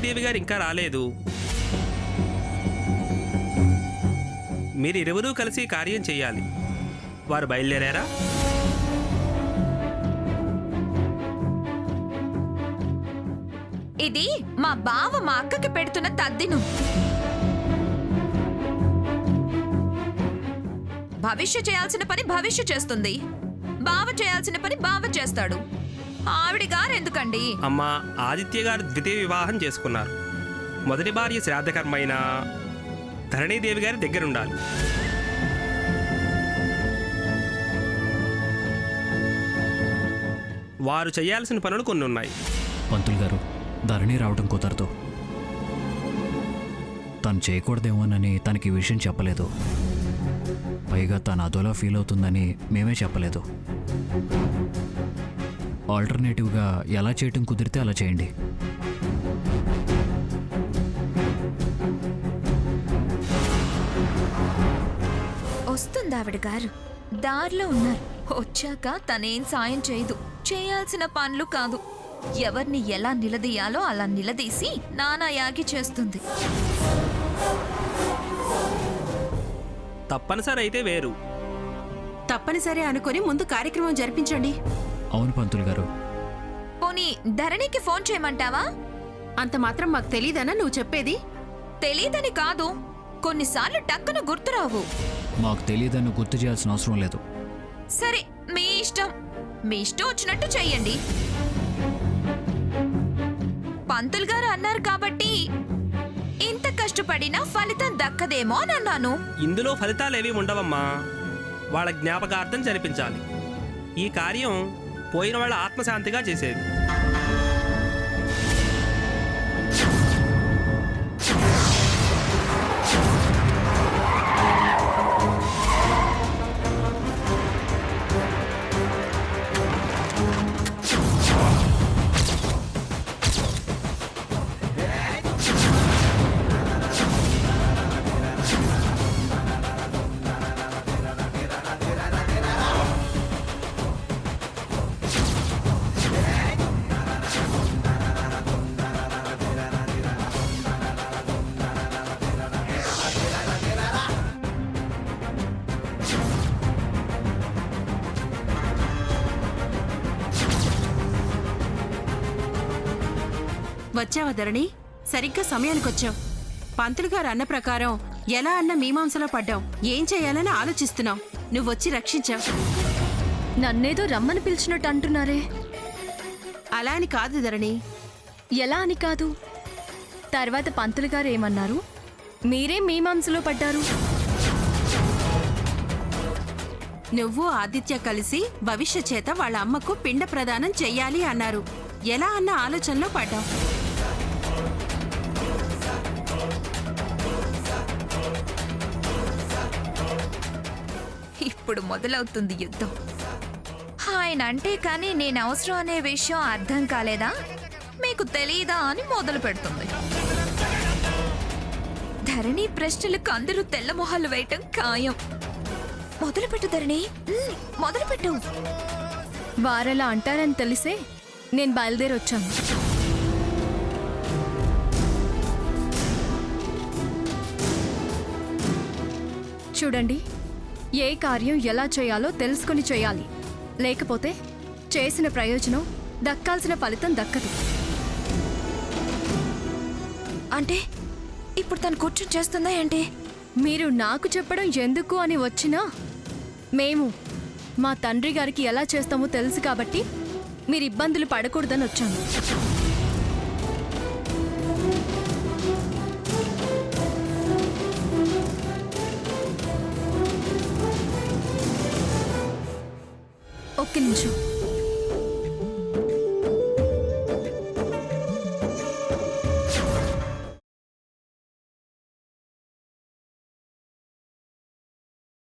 ధరణీదేవి గారు ఇంకా రాలేదు. మీరిరువురూ కలిసి కార్యం చేయాలి. వారు బయలుదేరారా? ఇది మా బావ మా అక్కకి పెడుతున్న తద్దినం. భవిష్య చేయాల్సిన పని భవిష్య చేస్తుంది, బావ చేయాల్సిన పని బావ చేస్తాడు. ఆవిడ గారు ఎందుకండి? అమ్మా, ఆదిత్య గారు ద్వితీయ వివాహం చేసుకున్నారు. మొదటి భార్య శ్రాద్ధకర్మైన ధరణీదేవి గారి దగ్గరుండాలి. వారు చేయాల్సిన పనులు కొన్ని ఉన్నాయి. పంతులు గారు, ధరణి రావడం కుదరదు. తను చేయకూడదేమోనని తనకి ఈ విషయం చెప్పలేదు. పైగా తను అదోలా ఫీల్ అవుతుందని మేమే చెప్పలేదు. ఆల్టర్నేటివ్గా ఎలా చేయటం కుదిరితే అలా చేయండి. వస్తుంది ఆవిడ గారు, దారిలో ఉన్నారు. వచ్చాక తనేం సాయం చేయదు. చేయాల్సిన పనులు కాదు, ఎవరిని ఎలా నిలదీయాలో అలా నిలదీసి నానా యాగి చేస్తుంది. తప్పనిసరి అయితే వేరు. తప్పనిసరి అనుకుని ముందు కార్యక్రమం జరిపించండి. అవును పంతులు గారు. పోనీ ధరణికి ఫోన్ చేయమంటావా? అంత మాత్రం మాకు తెలీదనా నువ్వు చెప్పేది? తెలీదని కాదు, కొన్నిసార్లు టక్కున గుర్తురావు. మాకు తెలియదని గుర్తు చేయాల్సిన అవసరం లేదు. సరే, మీ ఇష్టం. మీ ఇష్టం వచ్చినట్టు చెయ్యండి. పంతులు గారు అన్నారు కాబట్టి ఇంత కష్టపడినా ఫలితం దక్కదేమో అని అన్నాను. ఇందులో ఫలితాలేవి ఉండవమ్మా. వాళ్ళ జ్ఞాపకార్థం జరిపించాలి. ఈ కార్యం పోయిన వాళ్ళ ఆత్మశాంతిగా చేసేది. వచ్చావా ధరణి? సరిగ్గా సమయానికి వచ్చావు. పంతులు గారు అన్న ప్రకారం ఎలా అన్న మీమాంసలో పడ్డావు. ఏం చేయాలని ఆలోచిస్తున్నావు. నువ్వొచ్చి రక్షించావు. నన్నేదో రమ్మని పిలిచినట్టు అంటున్నారే. అలా అని కాదు ధరణి. ఎలా అని కాదు? తర్వాత పంతులు గారు ఏమన్నారు? మీరే మీమాంసలో పడ్డారు. నువ్వు ఆదిత్య కలిసి భవిష్య చేత వాళ్ళ అమ్మకు పిండ ప్రదానం చెయ్యాలి అన్నారు. ఎలా అన్న ఆలోచనలో పడ్డావు. ఇప్పుడు మొదలవుతుంది యుద్ధం. ఆయన అంటే కానీ నేను అవసరం అనే విషయం అర్థం కాలేదా? మీకు తెలీదా అని మొదలు పెడుతుంది. ధరణి ప్రశ్నలకు అందరూ తెల్ల మొహాలు వేయటం ఖాయం. మొదలుపెట్టు ధరణి, మొదలుపెట్టు. వారలా అంటారని తెలిసే నేను బయలుదేరొచ్చాను. చూడండి, ఏ కార్యం ఎలా చేయాలో తెలుసుకుని చేయాలి. లేకపోతే చేసిన ప్రయోజనం దక్కాల్సిన ఫలితం దక్కదు. అంటే ఇప్పుడు తను కూర్చొని చేస్తుందా ఏంటి? మీరు నాకు చెప్పడం ఎందుకు అని వచ్చినా మేము మా తండ్రి గారికి ఎలా చేస్తామో తెలుసు కాబట్టి మీరు ఇబ్బందులు పడకూడదని వచ్చాను. ఒక్క నిమిషం.